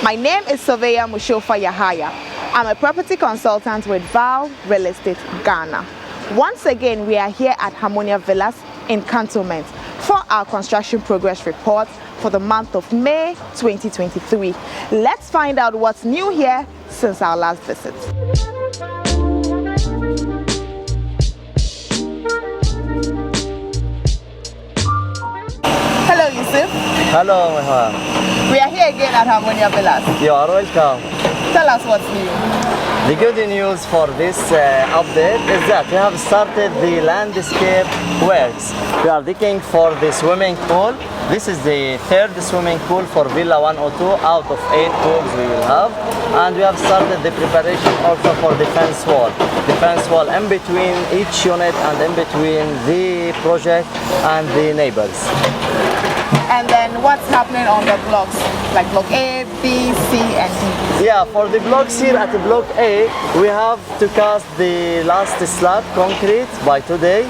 My name is Surveyor Mushofa Yahaya. I'm a property consultant with VAAL Real Estate Ghana. Once again, we are here at Harmonia Villas in Cantonment for our construction progress report for the month of May 2023. Let's find out what's new here since our last visit. Hello, Yusuf. Hello, Meha. We are here again at Harmonia Villas. You are welcome. Tell us what's new. The good news for this update is that we have started the landscape works. We are digging for the swimming pool. This is the third swimming pool for Villa 102 out of 8 pools we will have. And we have started the preparation also for the fence wall. The fence wall in between each unit and in between the project and the neighbors. And then what's happening on the blocks, like block A, B, C, and D? Yeah, for the blocks here at the block A, we have to cast the last slab concrete by today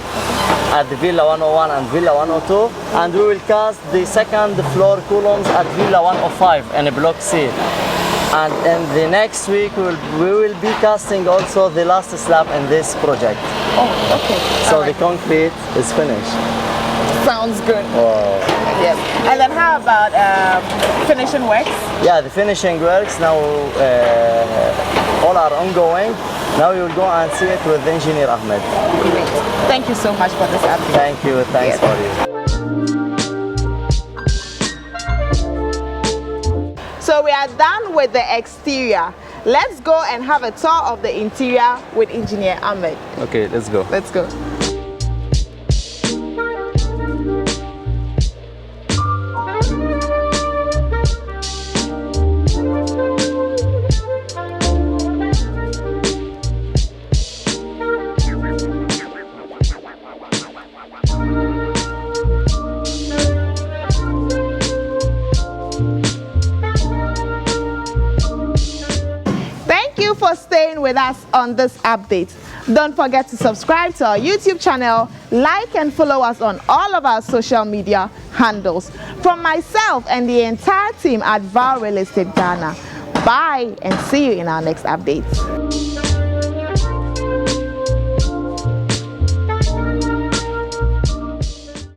at the Villa 101 and Villa 102, and we will cast the second floor columns at Villa 105 in block C. And in the next week, we will be casting also the last slab in this project. Oh, okay. So the concrete is finished. Sounds good. Wow. Yes. And then how about finishing works? Yeah, the finishing works now all are ongoing. Now you will go and see it with Engineer Ahmed. Great. Thank you so much for this update. Thank you. Thanks for you. So we are done with the exterior. Let's go and have a tour of the interior with Engineer Ahmed. Okay, let's go. Let's go. For staying with us on this update. Don't forget to subscribe to our YouTube channel, like and follow us on all of our social media handles. From myself and the entire team at VAAL Real Estate Ghana, bye and see you in our next update.